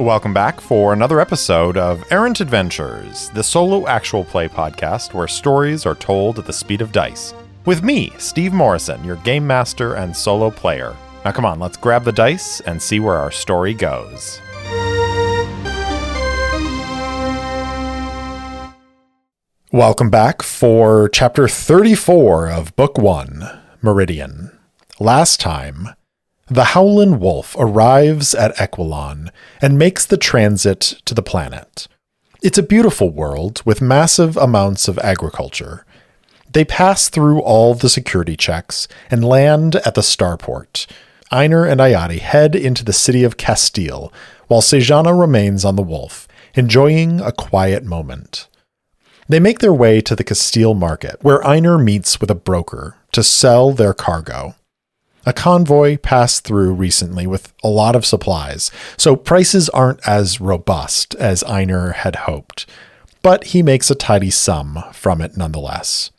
Welcome back for another episode of Errant Adventures, the solo actual play podcast where stories are told at the speed of dice. With me, Steve Morrison, your game master and solo player. Now come on, let's grab the dice and see where our story goes. Welcome back for Chapter 34 of Book 1, Meridian. Last time, the Howlin Wolf arrives at Equilon and makes the transit to the planet. It's a beautiful world with massive amounts of agriculture. They pass through all the security checks and land at the starport. Einar and Ayati head into the city of Castile, while Sejana remains on the Wolf, enjoying a quiet moment. They make their way to the Castile market, where Einar meets with a broker to sell their cargo. A convoy passed through recently with a lot of supplies, so prices aren't as robust as Einar had hoped, but he makes a tidy sum from it nonetheless.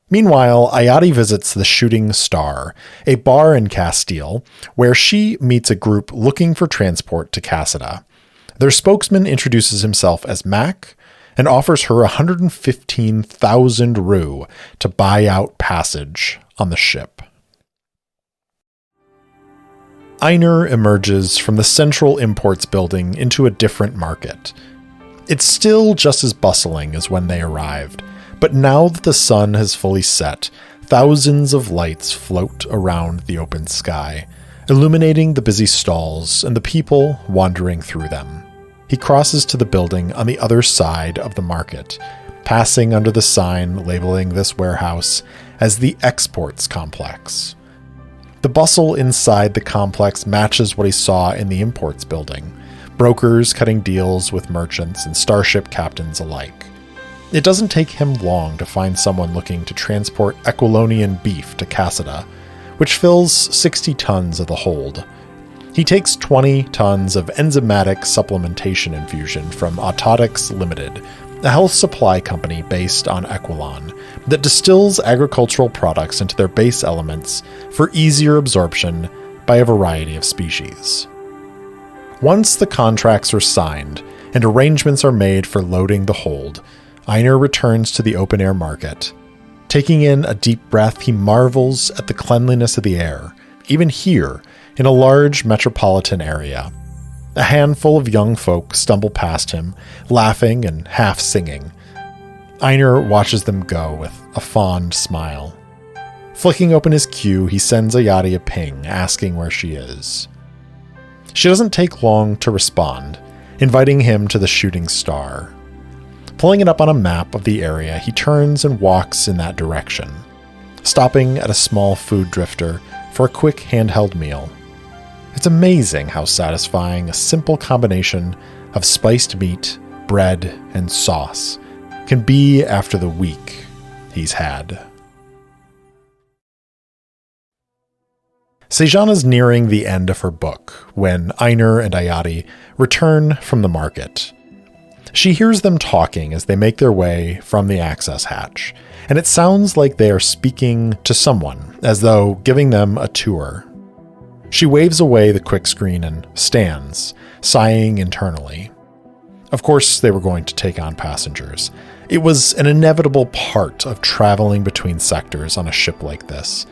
Meanwhile, Ayati visits the Shooting Star, a bar in Castile, where she meets a group looking for transport to Casada. Their spokesman introduces himself as Mac and offers her 115,000 rue to buy out passage on the ship. Einar emerges from the central imports building into a different market. It's still just as bustling as when they arrived, but now that the sun has fully set, thousands of lights float around the open sky, illuminating the busy stalls and the people wandering through them. He crosses to the building on the other side of the market, passing under the sign labeling this warehouse as the Exports Complex. The bustle inside the complex matches what he saw in the imports building, brokers cutting deals with merchants and starship captains alike. It doesn't take him long to find someone looking to transport Equilonian beef to Casada, which fills 60 tons of the hold. He takes 20 tons of enzymatic supplementation infusion from Autotics Limited, a health supply company based on Equilon that distills agricultural products into their base elements for easier absorption by a variety of species. Once the contracts are signed and arrangements are made for loading the hold, Einar returns to the open-air market. Taking in a deep breath, he marvels at the cleanliness of the air, even here in a large metropolitan area. A handful of young folk stumble past him, laughing and half-singing. Einar watches them go with a fond smile. Flicking open his queue, he sends Ayati a ping, asking where she is. She doesn't take long to respond, inviting him to the Shooting Star. Pulling it up on a map of the area, he turns and walks in that direction, stopping at a small food drifter for a quick handheld meal. It's amazing how satisfying a simple combination of spiced meat, bread, and sauce can be after the week he's had. Sejana's nearing the end of her book when Einar and Ayati return from the market. She hears them talking as they make their way from the access hatch, and it sounds like they are speaking to someone, as though giving them a tour. She waves away the quick screen and stands, sighing internally. Of course, they were going to take on passengers. It was an inevitable part of traveling between sectors on a ship like this.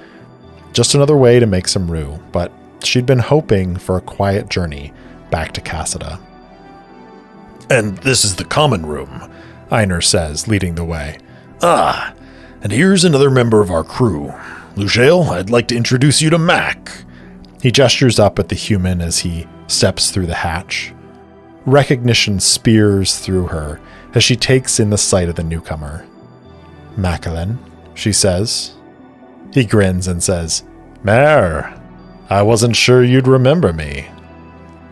Just another way to make some rue, but she'd been hoping for a quiet journey back to Casada. "And this is the common room," Einar says, leading the way. "Ah, and here's another member of our crew. Luciel, I'd like to introduce you to Mac." He gestures up at the human as he steps through the hatch. Recognition spears through her as she takes in the sight of the newcomer. "Macalin," she says. He grins and says, "Mare, I wasn't sure you'd remember me."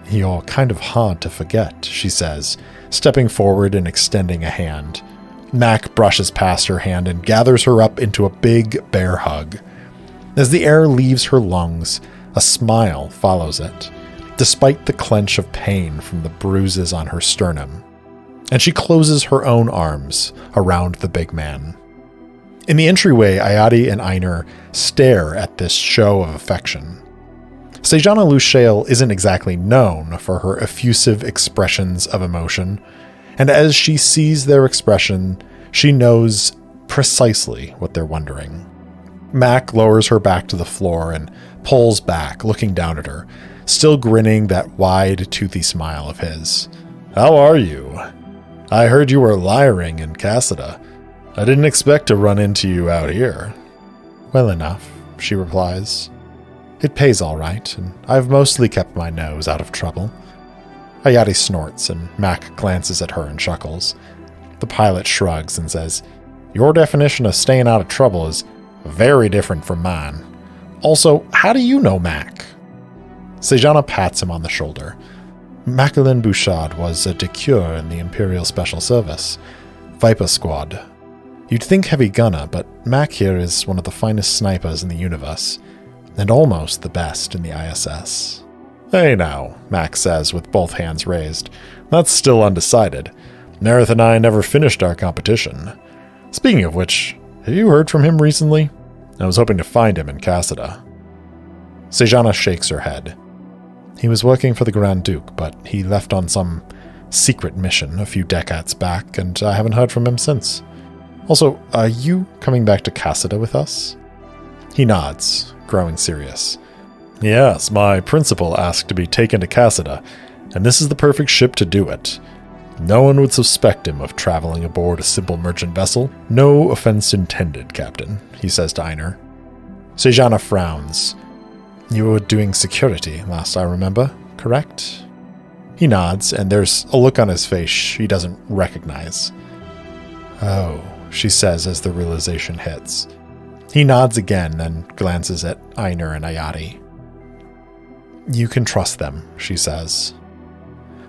"You're kind of hard to forget," she says, stepping forward and extending a hand. Mac brushes past her hand and gathers her up into a big bear hug. As the air leaves her lungs, a smile follows it, despite the clench of pain from the bruises on her sternum, and she closes her own arms around the big man. In the entryway, Ayati and Einar stare at this show of affection. Sejana Lushale isn't exactly known for her effusive expressions of emotion, and as she sees their expression, she knows precisely what they're wondering. Mac lowers her back to the floor and pulls back, looking down at her, still grinning that wide, toothy smile of his. "How are you? I heard you were lyring in Cassida. I didn't expect to run into you out here." "Well enough," she replies. "It pays all right, and I've mostly kept my nose out of trouble." Ayati snorts, and Mac glances at her and chuckles. The pilot shrugs and says, "Your definition of staying out of trouble is very different from mine. Also, how do you know Mac?" Sejana pats him on the shoulder. "Macklin Bouchard was a decure in the Imperial Special Service. Viper Squad. You'd think heavy gunner, but Mac here is one of the finest snipers in the universe, and almost the best in the ISS. "Hey now," Mac says with both hands raised. "That's still undecided. Nerith and I never finished our competition. Speaking of which, have you heard from him recently? I was hoping to find him in Cassida." Sejana shakes her head. "He was working for the Grand Duke, but he left on some secret mission a few decades back, and I haven't heard from him since. Also, are you coming back to Cassida with us?" He nods, growing serious. "Yes, my principal asked to be taken to Cassida, and this is the perfect ship to do it. No one would suspect him of traveling aboard a simple merchant vessel. No offense intended, Captain," he says to Einar. Sejana frowns. "You were doing security, last I remember, correct?" He nods, and there's a look on his face she doesn't recognize. "Oh," she says as the realization hits. He nods again, then glances at Einar and Ayati. "You can trust them," she says.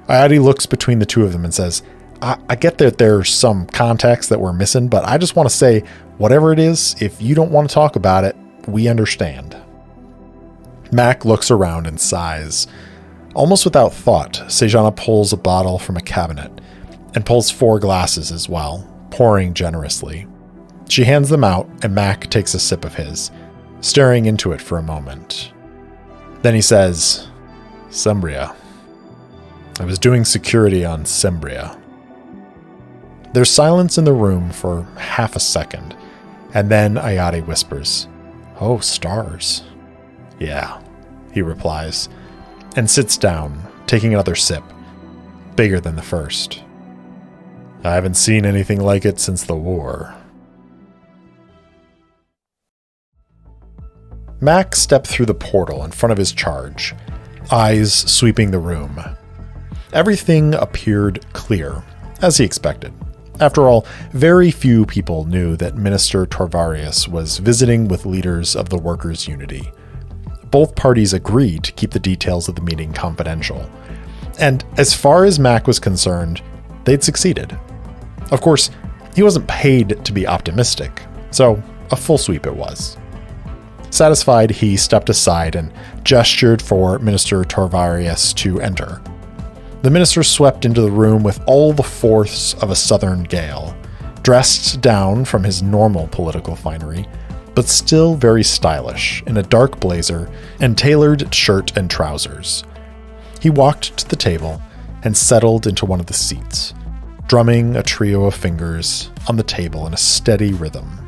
Ayati looks between the two of them and says, I get that there's some context that we're missing, but I just want to say, whatever it is, if you don't want to talk about it, we understand." Mac looks around and sighs. Almost without thought, Sejana pulls a bottle from a cabinet and pulls 4 glasses as well, pouring generously. She hands them out, and Mac takes a sip of his, staring into it for a moment. Then he says, "Sembria. I was doing security on Sembria." There's silence in the room for half a second, and then Ayati whispers, "Oh, stars." "Yeah," he replies, and sits down, taking another sip, bigger than the first. "I haven't seen anything like it since the war." Mac stepped through the portal in front of his charge, eyes sweeping the room. Everything appeared clear, as he expected. After all, very few people knew that Minister Torvarius was visiting with leaders of the Workers' Unity. Both parties agreed to keep the details of the meeting confidential. And as far as Mac was concerned, they'd succeeded. Of course, he wasn't paid to be optimistic, so a full sweep it was. Satisfied, he stepped aside and gestured for Minister Torvarius to enter. The minister swept into the room with all the force of a southern gale, dressed down from his normal political finery, but still very stylish in a dark blazer and tailored shirt and trousers. He walked to the table and settled into one of the seats, drumming a trio of fingers on the table in a steady rhythm.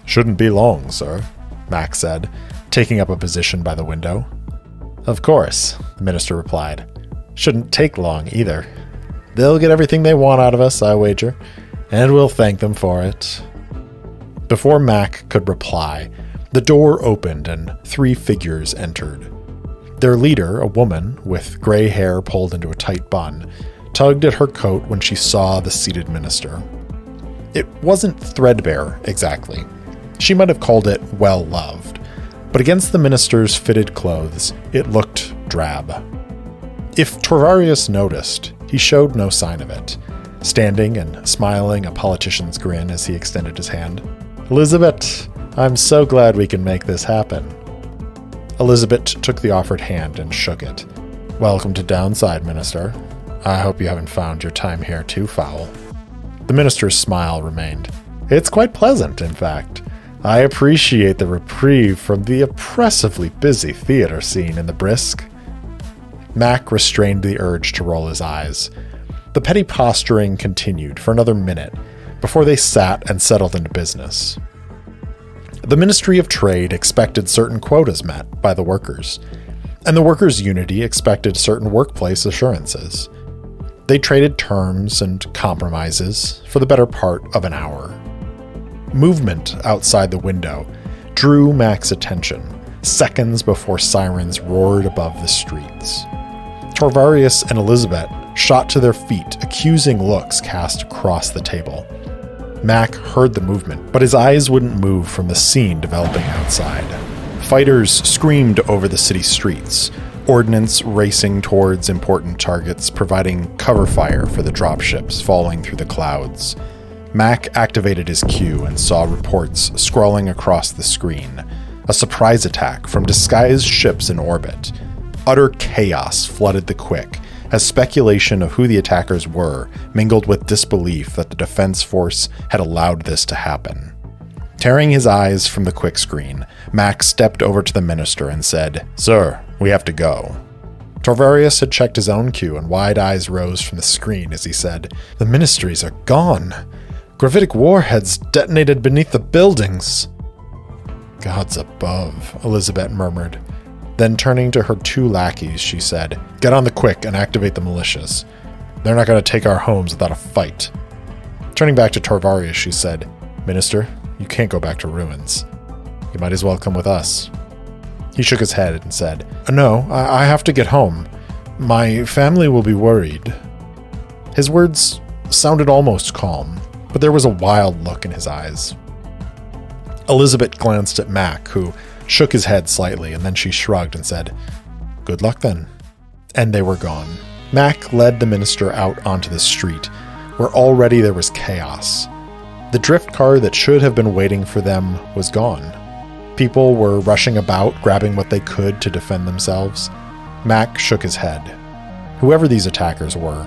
"Shouldn't be long, sir," Mac said, taking up a position by the window. "Of course," the minister replied. "Shouldn't take long either. They'll get everything they want out of us, I wager, and we'll thank them for it." Before Mac could reply, the door opened and 3 figures entered. Their leader, a woman with gray hair pulled into a tight bun, tugged at her coat when she saw the seated minister. It wasn't threadbare, exactly. She might have called it well-loved, but against the minister's fitted clothes, it looked drab. If Torvarius noticed, he showed no sign of it, standing and smiling a politician's grin as he extended his hand. "Elizabeth, I'm so glad we can make this happen." Elizabeth took the offered hand and shook it. "Welcome to Downside, Minister. I hope you haven't found your time here too foul." The minister's smile remained. "It's quite pleasant, in fact. I appreciate the reprieve from the oppressively busy theater scene in the Brisk. Mac restrained the urge to roll his eyes. The petty posturing continued for another minute before they sat and settled into business. The Ministry of Trade expected certain quotas met by the workers, and the workers' unity expected certain workplace assurances. They traded terms and compromises for the better part of an hour. Movement outside the window drew Mac's attention, seconds before sirens roared above the streets. Torvarius and Elizabeth shot to their feet, accusing looks cast across the table. Mac heard the movement, but his eyes wouldn't move from the scene developing outside. Fighters screamed over the city streets, ordnance racing towards important targets, providing cover fire for the dropships falling through the clouds. Mac activated his Q and saw reports scrolling across the screen. A surprise attack from disguised ships in orbit. Utter chaos flooded the Quick, as speculation of who the attackers were mingled with disbelief that the Defense Force had allowed this to happen. Tearing his eyes from the Quick screen, Mac stepped over to the minister and said, "Sir, we have to go." Torvarius had checked his own Q, and wide eyes rose from the screen as he said, "The ministries are gone. Gravitic warheads detonated beneath the buildings." "Gods above," Elizabeth murmured. Then turning to her two lackeys, she said, "Get on the Quick and activate the militias. They're not going to take our homes without a fight." Turning back to Torvarius, she said, "Minister, you can't go back to ruins. You might as well come with us." He shook his head and said, "No, I have to get home. My family will be worried." His words sounded almost calm, but there was a wild look in his eyes. Elizabeth glanced at Mac, who shook his head slightly, and then she shrugged and said, "Good luck then." And they were gone. Mac led the minister out onto the street, where already there was chaos. The drift car that should have been waiting for them was gone. People were rushing about, grabbing what they could to defend themselves. Mac shook his head. Whoever these attackers were,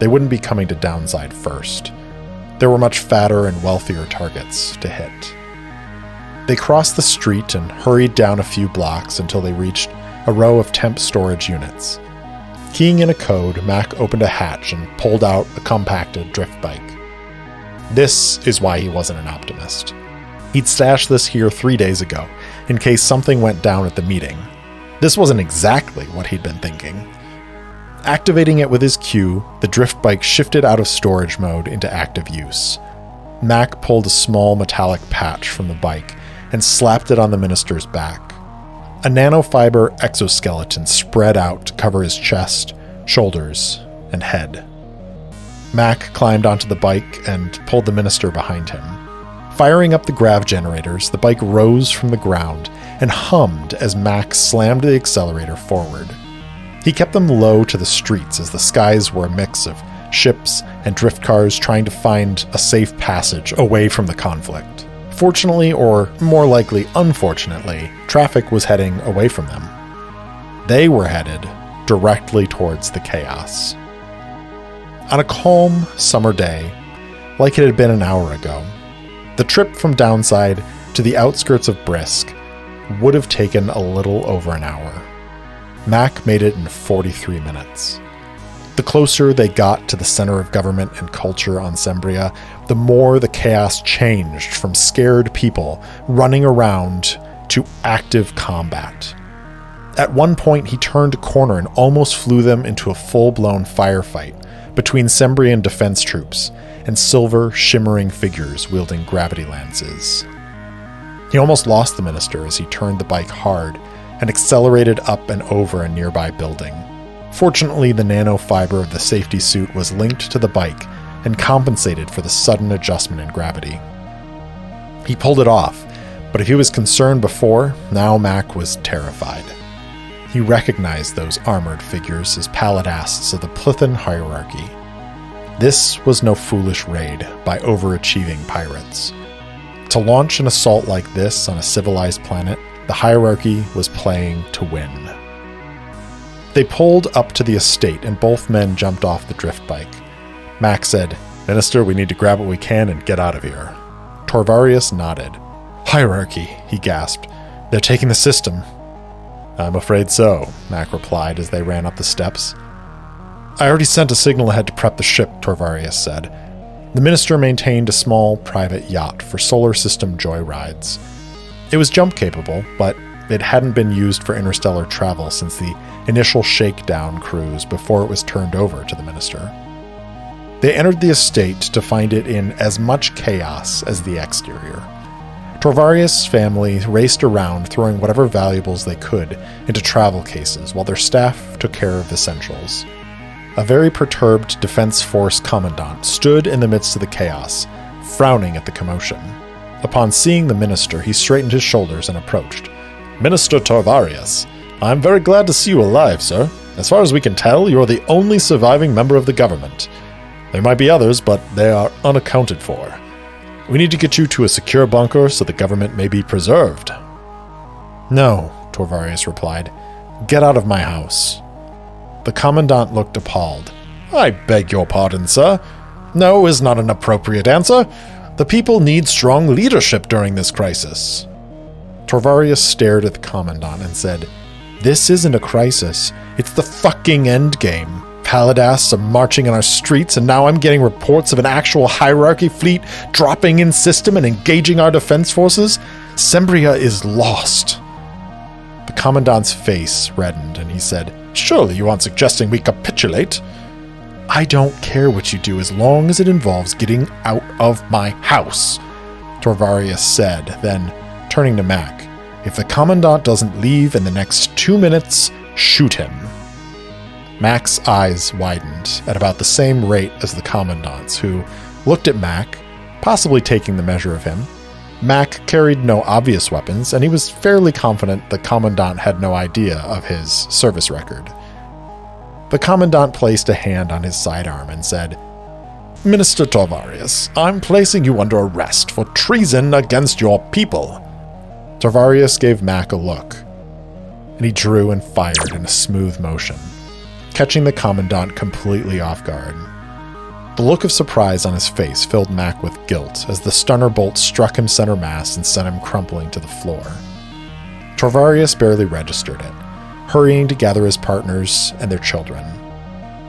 they wouldn't be coming to Downside first. There were much fatter and wealthier targets to hit. They crossed the street and hurried down a few blocks until they reached a row of temp storage units. Keying in a code, Mac opened a hatch and pulled out a compacted drift bike. This is why he wasn't an optimist. He'd stashed this here 3 days ago, in case something went down at the meeting. This wasn't exactly what he'd been thinking. Activating it with his Q, the drift bike shifted out of storage mode into active use. Mac pulled a small metallic patch from the bike and slapped it on the minister's back. A nanofiber exoskeleton spread out to cover his chest, shoulders, and head. Mac climbed onto the bike and pulled the minister behind him. Firing up the grav generators, the bike rose from the ground and hummed as Mac slammed the accelerator forward. He kept them low to the streets as the skies were a mix of ships and drift cars trying to find a safe passage away from the conflict. Fortunately, or more likely unfortunately, traffic was heading away from them. They were headed directly towards the chaos. On a calm summer day, like it had been an hour ago, the trip from Downside to the outskirts of Brisk would have taken a little over an hour. Mac made it in 43 minutes. The closer they got to the center of government and culture on Sembria, the more the chaos changed from scared people running around to active combat. At one point, he turned a corner and almost flew them into a full-blown firefight between Sembrian defense troops and silver, shimmering figures wielding gravity lances. He almost lost the minister as he turned the bike hard and accelerated up and over a nearby building. Fortunately, the nanofiber of the safety suit was linked to the bike and compensated for the sudden adjustment in gravity. He pulled it off, but if he was concerned before, now Mac was terrified. He recognized those armored figures as palladasts of the Plithan hierarchy. This was no foolish raid by overachieving pirates. To launch an assault like this on a civilized planet, the hierarchy was playing to win. They pulled up to the estate and both men jumped off the drift bike. Mac said, "Minister, we need to grab what we can and get out of here." Torvarius nodded. Hierarchy, he gasped. They're taking the system. I'm afraid so, Mac replied as they ran up the steps. I already sent a signal ahead to prep the ship, Torvarius said. The minister maintained a small private yacht for solar system joyrides. It was jump-capable, but it hadn't been used for interstellar travel since the initial shakedown cruise before it was turned over to the minister. They entered the estate to find it in as much chaos as the exterior. Torvarius' family raced around throwing whatever valuables they could into travel cases while their staff took care of essentials. A very perturbed Defense Force commandant stood in the midst of the chaos, frowning at the commotion. Upon seeing the minister, he straightened his shoulders and approached. Minister Torvarius, I'm very glad to see you alive, sir. As far as we can tell, you are the only surviving member of the government. There might be others, but they are unaccounted for. We need to get you to a secure bunker so the government may be preserved. No, Torvarius replied. Get out of my house. The commandant looked appalled. I beg your pardon, sir. No is not an appropriate answer. The people need strong leadership during this crisis. Torvarius stared at the commandant and said, This isn't a crisis. It's the fucking endgame. Paladas are marching on our streets, and now I'm getting reports of an actual hierarchy fleet dropping in system and engaging our defense forces. Sembria is lost. The commandant's face reddened, and he said, Surely you aren't suggesting we capitulate? I don't care what you do as long as it involves getting out of my house, Torvarius said, then, turning to Mac, if the commandant doesn't leave in the next 2 minutes, shoot him. Mac's eyes widened at about the same rate as the commandant's, who looked at Mac, possibly taking the measure of him. Mac carried no obvious weapons, and he was fairly confident the commandant had no idea of his service record. The commandant placed a hand on his sidearm and said, Minister Torvarius, I'm placing you under arrest for treason against your people. Torvarius gave Mac a look, and he drew and fired in a smooth motion, catching the commandant completely off guard. The look of surprise on his face filled Mac with guilt as the stunner bolt struck him center mass and sent him crumpling to the floor. Torvarius barely registered it, hurrying to gather his partners and their children.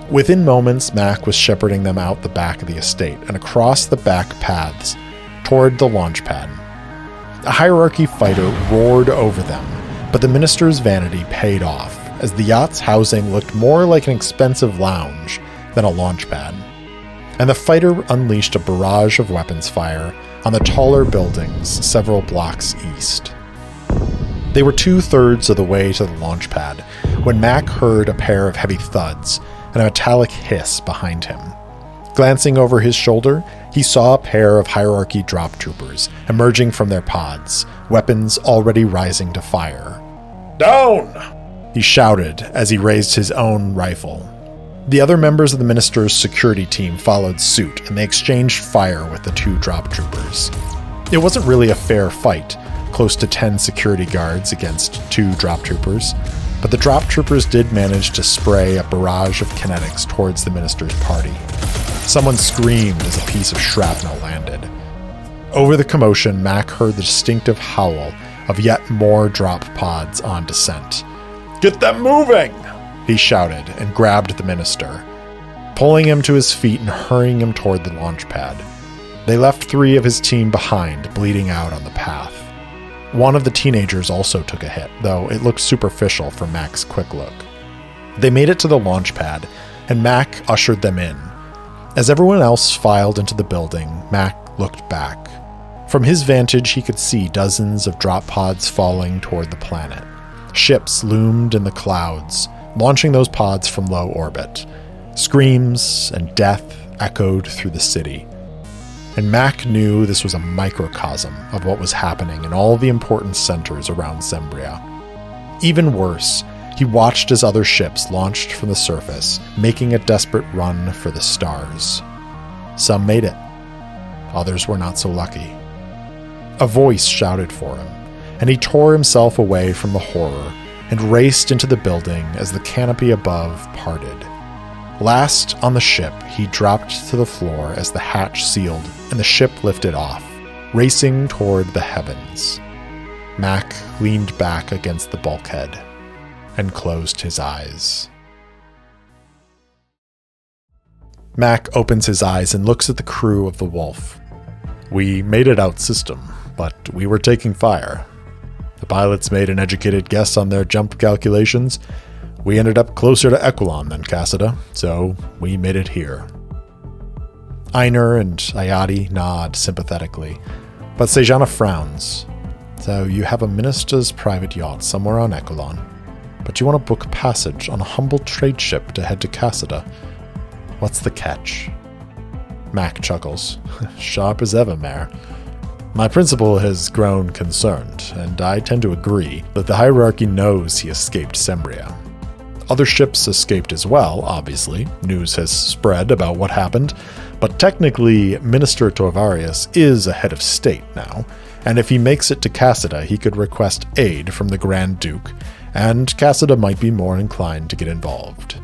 Within moments, Mac was shepherding them out the back of the estate and across the back paths toward the launch pad. A hierarchy fighter roared over them, but the minister's vanity paid off as the yacht's housing looked more like an expensive lounge than a launch pad, and the fighter unleashed a barrage of weapons fire on the taller buildings several blocks east. They were 2/3 of the way to the launch pad when Mac heard a pair of heavy thuds and a metallic hiss behind him. Glancing over his shoulder, he saw a pair of hierarchy drop troopers emerging from their pods, weapons already rising to fire. Down! He shouted as he raised his own rifle. The other members of the minister's security team followed suit, and they exchanged fire with the 2 drop troopers. It wasn't really a fair fight, close to 10 security guards against 2 drop troopers, but the drop troopers did manage to spray a barrage of kinetics towards the minister's party. Someone screamed as a piece of shrapnel landed. Over the commotion, Mac heard the distinctive howl of yet more drop pods on descent. Get them moving! He shouted and grabbed the minister, pulling him to his feet and hurrying him toward the launch pad. They left 3 of his team behind, bleeding out on the path. One of the teenagers also took a hit, though it looked superficial from Mac's quick look. They made it to the launch pad, and Mac ushered them in. As everyone else filed into the building, Mac looked back. From his vantage, he could see dozens of drop pods falling toward the planet. Ships loomed in the clouds, launching those pods from low orbit. Screams and death echoed through the city. And Mac knew this was a microcosm of what was happening in all the important centers around Sembria. Even worse, he watched as other ships launched from the surface, making a desperate run for the stars. Some made it. Others were not so lucky. A voice shouted for him, and he tore himself away from the horror and raced into the building as the canopy above parted. Last on the ship, he dropped to the floor as the hatch sealed and the ship lifted off, racing toward the heavens. Mac leaned back against the bulkhead and closed his eyes. Mac opens his eyes and looks at the crew of the Wolf. We made it out system, but we were taking fire. The pilots made an educated guess on their jump calculations. We ended up closer to Equilon than Cassida, so we made it here. Einar and Ayati nod sympathetically, but Sejana frowns. So you have a minister's private yacht somewhere on Equilon, but you want to book passage on a humble trade ship to head to Cassida. What's the catch? Mac chuckles. Sharp as ever, Mare. My principal has grown concerned, and I tend to agree that the hierarchy knows he escaped Sembria. Other ships escaped as well, obviously. News has spread about what happened, but technically, Minister Torvarius is a head of state now, and if he makes it to Cassida, he could request aid from the Grand Duke, and Cassida might be more inclined to get involved.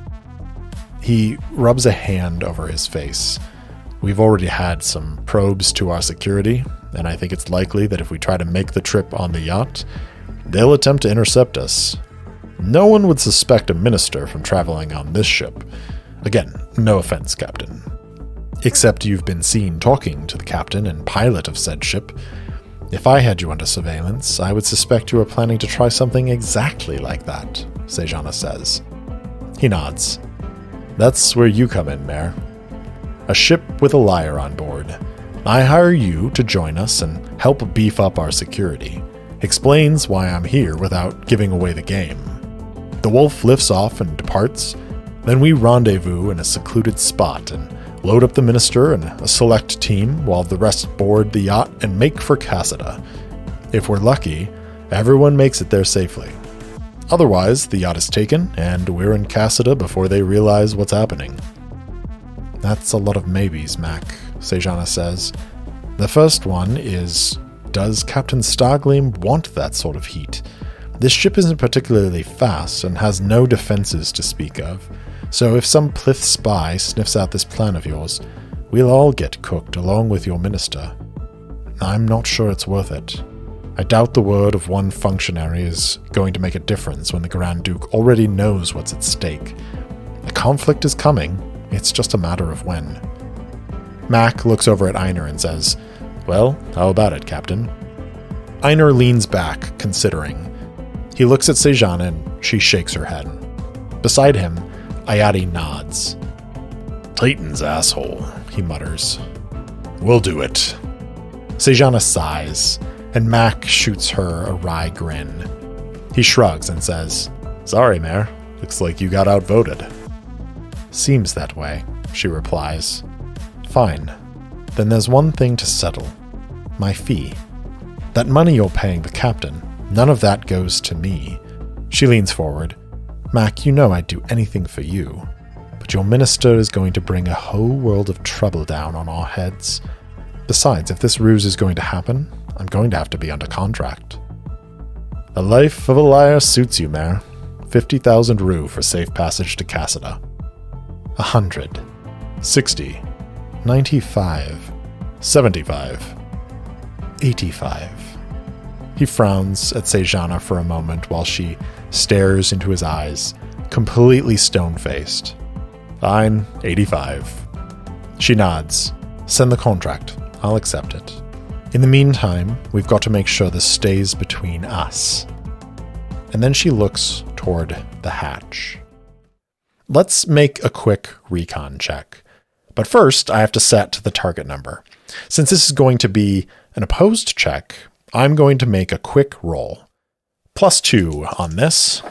He rubs a hand over his face. We've already had some probes to our security, and I think it's likely that if we try to make the trip on the yacht, they'll attempt to intercept us. No one would suspect a minister from traveling on this ship. Again, no offense, Captain. Except you've been seen talking to the captain and pilot of said ship. If I had you under surveillance, I would suspect you were planning to try something exactly like that, Sejana says. He nods. That's where you come in, Mare. A ship with a liar on board. I hire you to join us and help beef up our security. Explains why I'm here without giving away the game. The Wolf lifts off and departs. Then we rendezvous in a secluded spot and load up the minister and a select team while the rest board the yacht and make for Cassida. If we're lucky, everyone makes it there safely. Otherwise, the yacht is taken, and we're in Cassida before they realize what's happening. That's a lot of maybes, Mac, Sejana says. The first one is, does Captain Stargleam want that sort of heat? This ship isn't particularly fast and has no defenses to speak of, so if some Plith spy sniffs out this plan of yours, we'll all get cooked along with your minister. I'm not sure it's worth it. I doubt the word of one functionary is going to make a difference when the Grand Duke already knows what's at stake. A conflict is coming, it's just a matter of when. Mac looks over at Einar and says, Well, how about it, Captain? Einar leans back, considering. He looks at Sejana and she shakes her head. Beside him, Ayati nods. Titan's asshole, he mutters. We'll do it. Sejana sighs, and Mac shoots her a wry grin. He shrugs and says, Sorry, Mare. Looks like you got outvoted. Seems that way, she replies. Fine. Then there's one thing to settle. My fee. That money you're paying the captain, none of that goes to me. She leans forward. Mac, you know I'd do anything for you. But your minister is going to bring a whole world of trouble down on our heads. Besides, if this ruse is going to happen, I'm going to have to be under contract. The life of a liar suits you, Mare. 50,000 rue for safe passage to Cassida. 100. 60. 95. 75. 85. He frowns at Sejana for a moment while she stares into his eyes, completely stone-faced. Fine, 85. She nods. Send the contract. I'll accept it. In the meantime, we've got to make sure this stays between us. And then she looks toward the hatch. Let's make a quick recon check. But first, I have to set the target number. Since this is going to be an opposed check, I'm going to make a quick roll. +2 on this.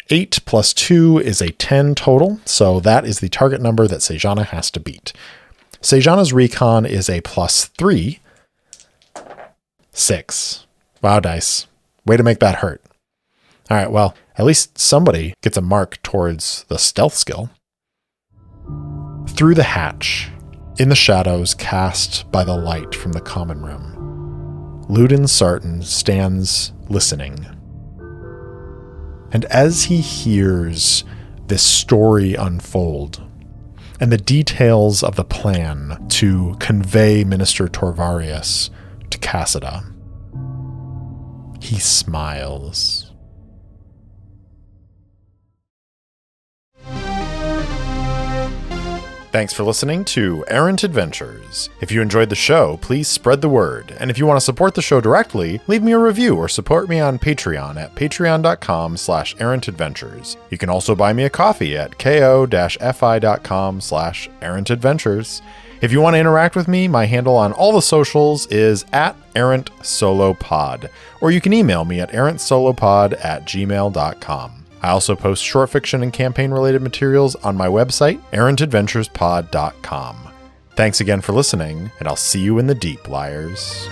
8 plus 2 is a 10 total, so that is the target number that Sejana has to beat. Sejana's recon is a +3. 6. Wow, dice. Way to make that hurt. All right, well, at least somebody gets a mark towards the stealth skill. Through the hatch, in the shadows cast by the light from the common room, Ludin Sarton stands listening. And as he hears this story unfold, and the details of the plan to convey Minister Torvarius to Cassida. He smiles. Thanks for listening to Errant Adventures. If you enjoyed the show, please spread the word. And if you want to support the show directly, leave me a review or support me on Patreon at patreon.com/errantadventures. You can also buy me a coffee at ko-fi.com/errantadventures. If you want to interact with me, my handle on all the socials is @errantsolopod, or you can email me at errantsolopod@gmail.com. I also post short fiction and campaign-related materials on my website, errantadventurespod.com. Thanks again for listening, and I'll see you in the deep, liars.